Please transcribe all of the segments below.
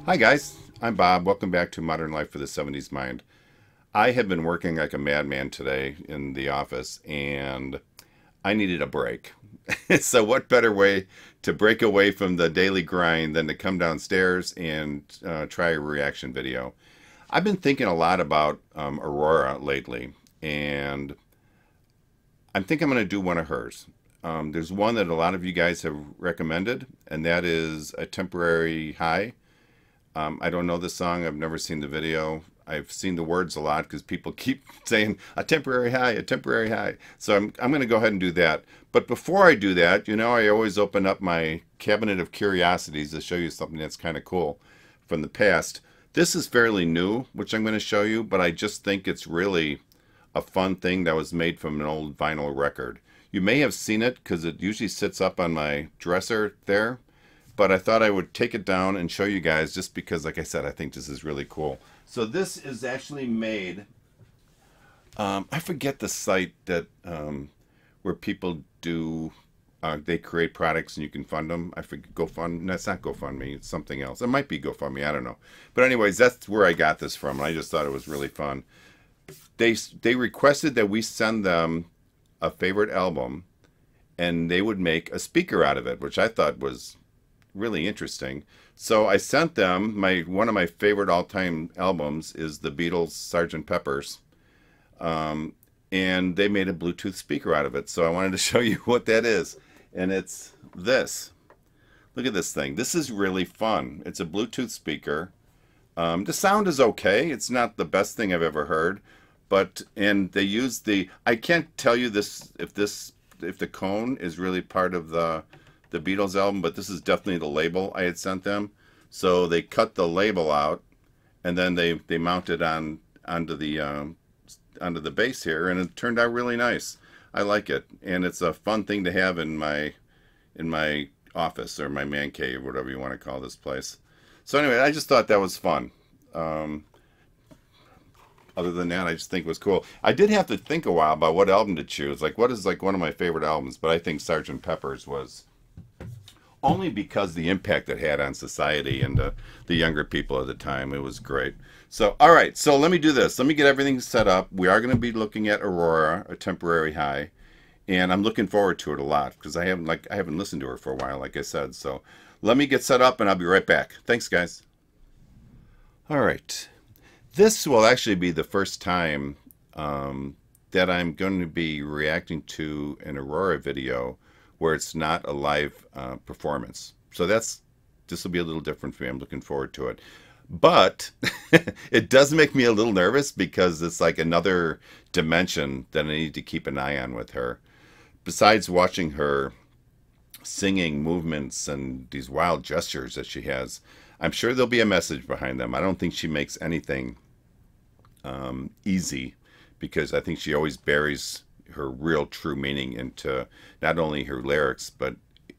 Hi guys, I'm Bob. Welcome back to Modern Life for the 70s Mind. I have been working like a madman today in the office and I needed a break. So what better way to break away from the daily grind than to come downstairs and try a reaction video. I've been thinking a lot about Aurora lately, and I think I'm going to do one of hers. There's one that a lot of you guys have recommended, and that is A Temporary High. I don't know the song. I've never seen the video. I've seen the words a lot because people keep saying a temporary high, a temporary high. So I'm going to go ahead and do that. But before I do that, you know, I always open up my cabinet of curiosities to show you something that's kind of cool from the past. This is fairly new, which I'm going to show you, but I just think it's really a fun thing that was made from an old vinyl record. You may have seen it because it usually sits up on my dresser there. But I thought I would take it down and show you guys just because, like I said, I think this is really cool. So this is actually made, I forget the site that where people do, they create products and you can fund them. I forget, GoFund, no, it's not GoFundMe, it's something else. It might be GoFundMe, I don't know. But anyways, that's where I got this from, and I just thought it was really fun. They requested that we send them a favorite album, and they would make a speaker out of it, which I thought was really interesting. So I sent them one of my favorite all-time albums is the Beatles' Sgt. Pepper's, and they made a Bluetooth speaker out of it. So I wanted to show you what that is, and it's this. Look at this thing. This is really fun. It's a Bluetooth speaker. The sound is okay. It's not the best thing I've ever heard, and they use I can't tell you this if the cone is really part of the Beatles album, but this is definitely the label I had sent them. So they cut the label out, and then they mount it onto the base here, and it turned out really nice. I like it, and it's a fun thing to have in my office or my man cave, whatever you want to call this place. So anyway, I just thought that was fun. Other than that, I just think it was cool. I did have to think a while about what album to choose. Like, what is like one of my favorite albums? But I think Sgt. Pepper's was, only because the impact it had on society and the younger people at the time. It was great. So, all right. So let me do this. Let me get everything set up. We are going to be looking at Aurora, A Temporary High, and I'm looking forward to it a lot because I haven't listened to her for a while, like I said. So let me get set up, and I'll be right back. Thanks, guys. All right. This will actually be the first time that I'm going to be reacting to an Aurora video where it's not a live performance. So this will be a little different for me. I'm looking forward to it. But it does make me a little nervous because it's like another dimension that I need to keep an eye on with her. Besides watching her singing movements and these wild gestures that she has, I'm sure there'll be a message behind them. I don't think she makes anything easy, because I think she always buries her real true meaning into not only her lyrics, but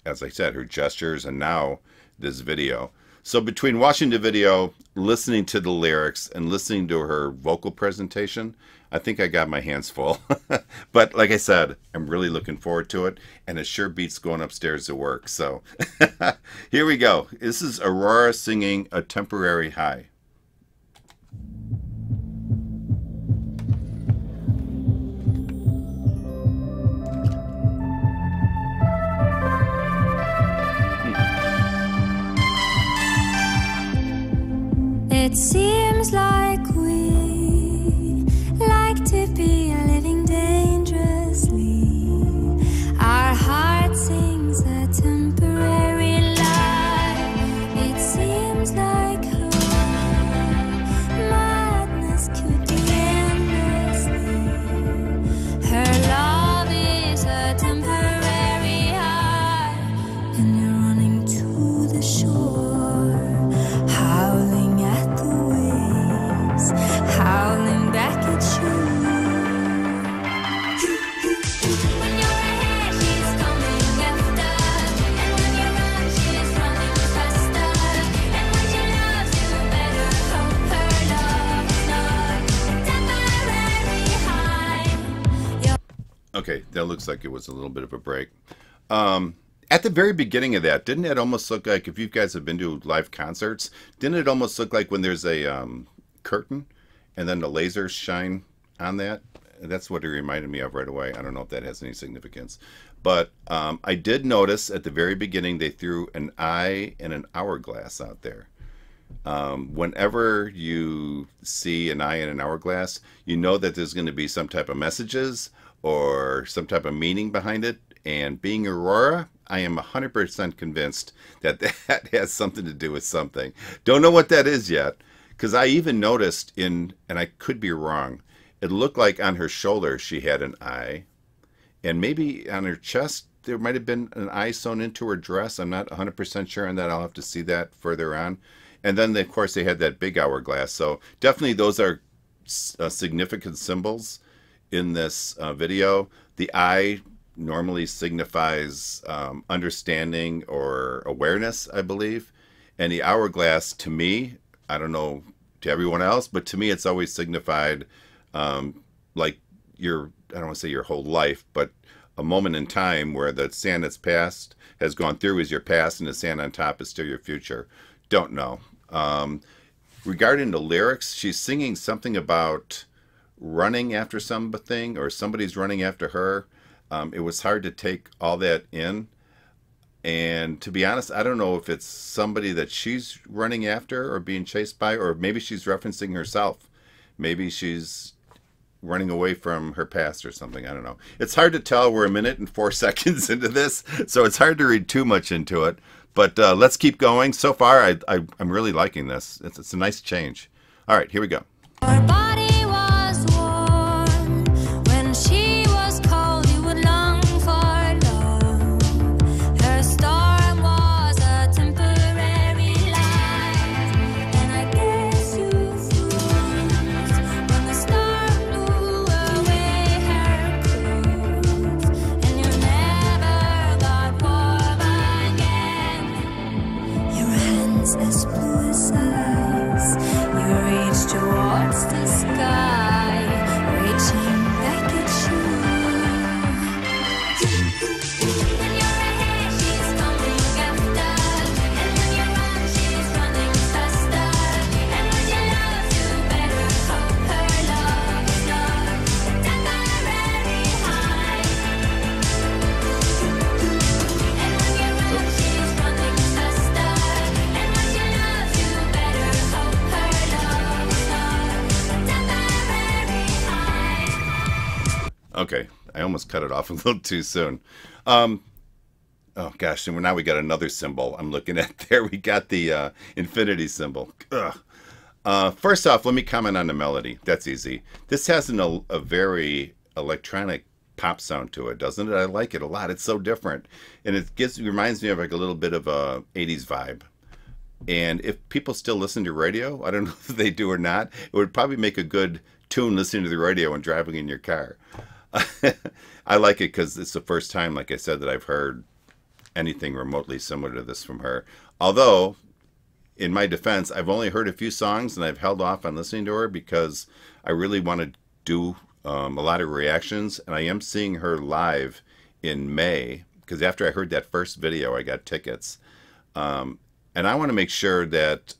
as I said, her gestures, and now this video. So between watching the video, listening to the lyrics, and listening to her vocal presentation, I think I got my hands full. But like I said, I'm really looking forward to it, and it sure beats going upstairs to work. So here we go. This is Aurora singing A Temporary High. It seems like we like to be living dangerously. Our heart sings a temporary lie. It seems like her madness could be endlessly. Her love is a temporary high, and you're running to the shore, howling at the waves, howling back at you. When you're ahead, she's coming after, and when you run, she's running faster. And when she loves you, better hope her love is not temporary high. Okay, that looks like it was a little bit of a break. At the very beginning of that, didn't it almost look like, if you guys have been to live concerts, didn't it almost look like when there's a curtain and then the lasers shine on that? That's what it reminded me of right away. I don't know if that has any significance. But I did notice at the very beginning they threw an eye and an hourglass out there. Whenever you see an eye and an hourglass, you know that there's going to be some type of messages or some type of meaning behind it. And being Aurora, I am 100% convinced that that has something to do with something. Don't know what that is yet, because I even noticed and I could be wrong, it looked like on her shoulder she had an eye, and maybe on her chest there might have been an eye sewn into her dress. I'm not 100% sure on that. I'll have to see that further on. And then, of course, they had that big hourglass. So definitely those are significant symbols in this video. The eye normally signifies understanding or awareness, I believe. And the hourglass, to me, I don't know to everyone else, but to me it's always signified like your, I don't want to say your whole life, but a moment in time where the sand that's passed has gone through is your past and the sand on top is still your future. Don't know. Regarding the lyrics, she's singing something about running after something or somebody's running after her. It was hard to take all that in. And to be honest, I don't know if it's somebody that she's running after or being chased by, or maybe she's referencing herself. Maybe she's running away from her past or something. I don't know. It's hard to tell. We're a minute and 4 seconds into this, so it's hard to read too much into it. But let's keep going. So far, I'm really liking this. It's a nice change. All right, here we go. Her body was warm when she was cold. You would long for love. Her storm was a temporary light, and I guess you froze when the storm blew away her clothes, and you never got warm again. Your hands as blue as ice. You reach towards the sky, reaching back at you. When you're ahead, she's coming after, and when you run, she's running faster. And when she loves you, better hope her love is not a temporary high. And when you run, she's running faster. And when she loves you, better hope her love is not a temporary high. Okay, I almost cut it off a little too soon. Oh gosh, and now we got another symbol I'm looking at there. We got the infinity symbol. Ugh. First off, let me comment on the melody. That's easy. This has a very electronic pop sound to it, doesn't it? I like it a lot. It's so different. And it reminds me of like a little bit of a 80s vibe. And if people still listen to radio, I don't know if they do or not, it would probably make a good tune listening to the radio and driving in your car. I like it because it's the first time, like I said, that I've heard anything remotely similar to this from her. Although, in my defense, I've only heard a few songs and I've held off on listening to her because I really want to do a lot of reactions. And I am seeing her live in May because after I heard that first video, I got tickets. And I want to make sure that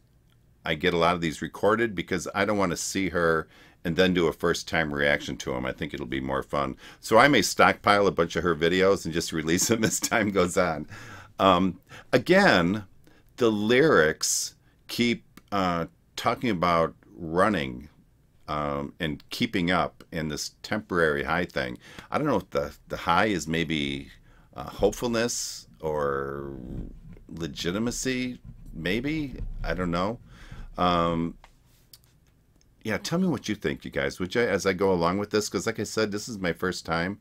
I get a lot of these recorded because I don't want to see her and then do a first-time reaction to them. I think it'll be more fun. So I may stockpile a bunch of her videos and just release them as time goes on. Again, the lyrics keep talking about running and keeping up in this temporary high thing. I don't know if the high is maybe hopefulness or legitimacy, maybe. I don't know. Yeah, tell me what you think, you guys, would you, as I go along with this? Because like I said, this is my first time,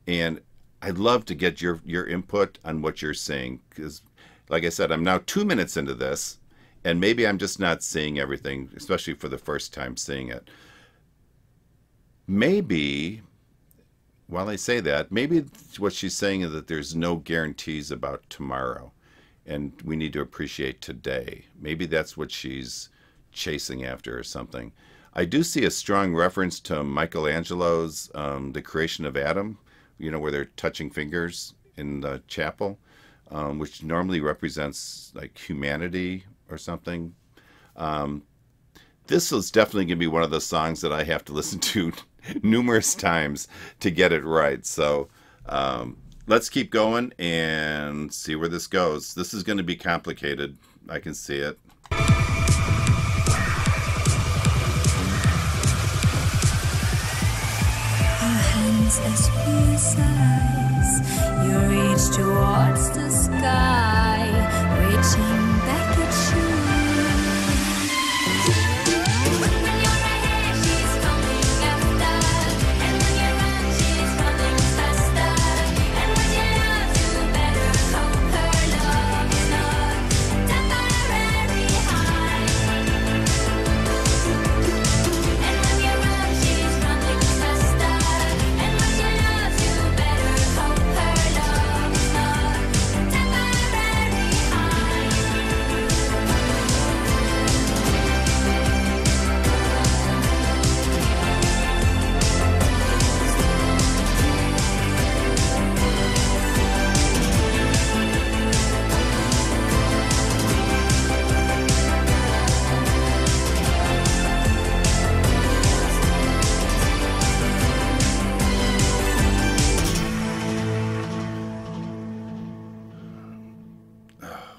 and I'd love to get your input on what you're seeing. Because, like I said, I'm now 2 minutes into this, and maybe I'm just not seeing everything, especially for the first time seeing it. Maybe, while I say that, maybe what she's saying is that there's no guarantees about tomorrow, and we need to appreciate today. Maybe that's what she's chasing after or something. I do see a strong reference to Michelangelo's The Creation of Adam, you know, where they're touching fingers in the chapel. which normally represents like humanity or something. This is definitely going to be one of those songs that I have to listen to numerous times to get it right. So let's keep going and see where this goes. This is going to be complicated. I can see it. As precise, you reach towards the sky, reaching back at you. When you're ahead, she's coming after, and when you run, she's running faster. And when she loves you, better hope her love is not temporary high. And when you run, she's running faster. And when she loves you, better hope her love is not temporary high.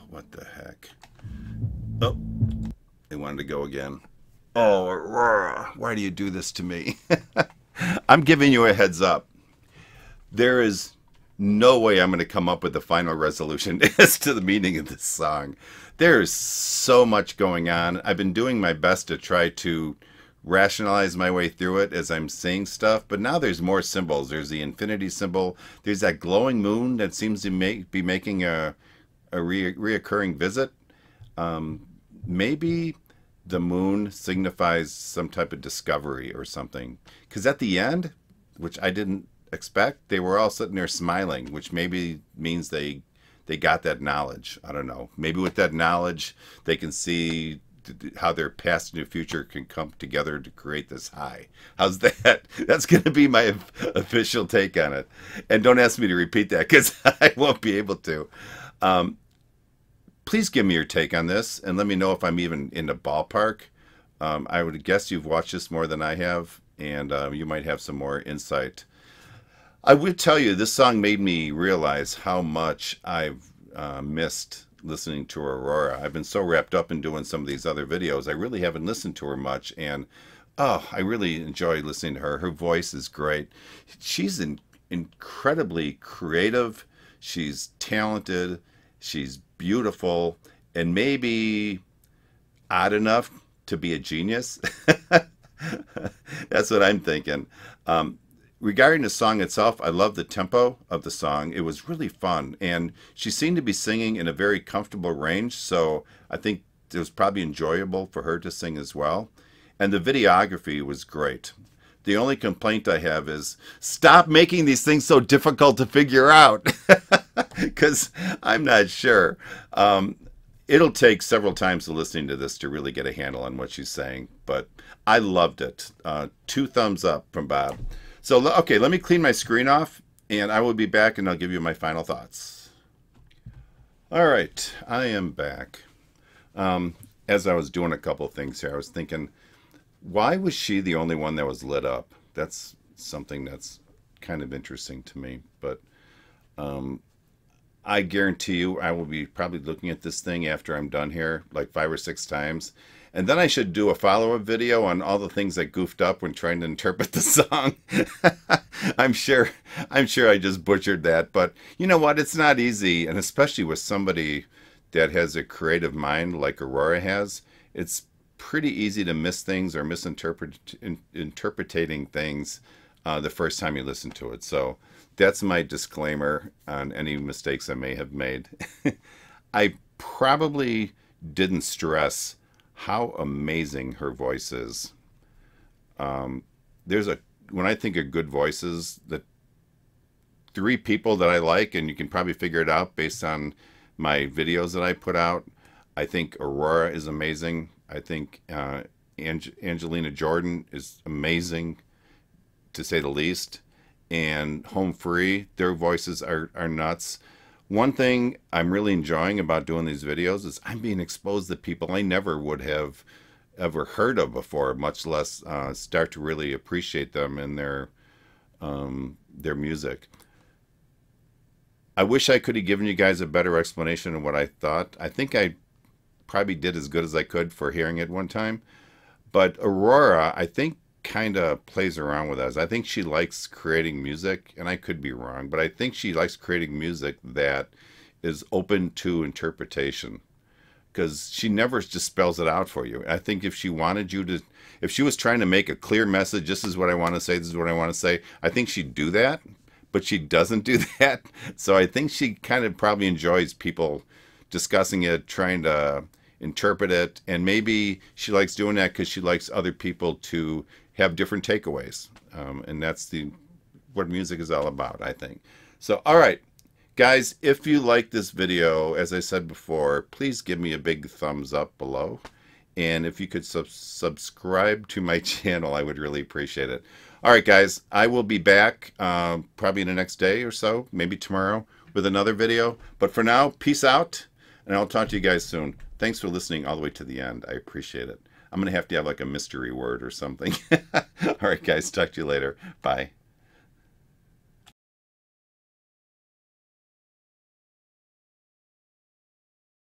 What the heck? Oh, they wanted to go again. Oh, Aurora, why do you do this to me? I'm giving you a heads up. There is no way I'm going to come up with the final resolution as to the meaning of this song. There is so much going on. I've been doing my best to try to rationalize my way through it as I'm saying stuff, but now there's more symbols. There's the infinity symbol. There's that glowing moon that seems to be making a reoccurring visit. Maybe the moon signifies some type of discovery or something. Because at the end, which I didn't expect, they were all sitting there smiling, which maybe means they got that knowledge. I don't know. Maybe with that knowledge, they can see how their past and future can come together to create this high. How's that? That's going to be my official take on it. And don't ask me to repeat that because I won't be able to. Please give me your take on this and let me know if I'm even in the ballpark. I would guess you've watched this more than I have, and you might have some more insight. I would tell you this song made me realize how much I've missed listening to Aurora. I've been so wrapped up in doing some of these other videos, I really haven't listened to her much, and oh, I really enjoy listening to her. Her voice is great. She's incredibly creative. She's talented. She's beautiful, and maybe odd enough to be a genius. That's what I'm thinking. Regarding the song itself, I love the tempo of the song. It was really fun, and she seemed to be singing in a very comfortable range, so I think it was probably enjoyable for her to sing as well. And the videography was great. The only complaint I have is stop making these things so difficult to figure out, because I'm not sure. It'll take several times of listening to this to really get a handle on what she's saying, but I loved it. 2 thumbs up from Bob. So, okay, let me clean my screen off, and I will be back, and I'll give you my final thoughts. All right, I am back. As I was doing a couple of things here, I was thinking, why was she the only one that was lit up? That's something that's kind of interesting to me, but I guarantee you I will be probably looking at this thing after I'm done here like 5 or 6 times. And then I should do a follow-up video on all the things I goofed up when trying to interpret the song. I'm sure I just butchered that, but you know what? It's not easy, and especially with somebody that has a creative mind like Aurora has, it's pretty easy to miss things or interpreting things the first time you listen to it. So that's my disclaimer on any mistakes I may have made. I probably didn't stress how amazing her voice is. When I think of good voices, the 3 people that I like, and you can probably figure it out based on my videos that I put out. I think Aurora is amazing. I think Angelina Jordan is amazing, to say the least. And Home Free, their voices are nuts. One thing I'm really enjoying about doing these videos is I'm being exposed to people I never would have ever heard of before, much less start to really appreciate them and their music. I wish I could have given you guys a better explanation of what I thought. I think I probably did as good as I could for hearing it one time. But Aurora, I think, kind of plays around with us. I think she likes creating music, and I could be wrong, but I think she likes creating music that is open to interpretation, because she never just spells it out for you. I think if she wanted you to, if she was trying to make a clear message, this is what I want to say, this is what I want to say, I think she'd do that, but she doesn't do that. So I think she kind of probably enjoys people discussing it, trying to interpret it, and maybe she likes doing that because she likes other people to have different takeaways, and that's what music is all about, I think. So, all right, guys, if you like this video, as I said before, please give me a big thumbs up below, and if you could subscribe to my channel, I would really appreciate it. All right, guys, I will be back probably in the next day or so, maybe tomorrow, with another video. But for now, peace out, and I'll talk to you guys soon. Thanks for listening all the way to the end. I appreciate it. I'm going to have like a mystery word or something. All right, guys, talk to you later. Bye.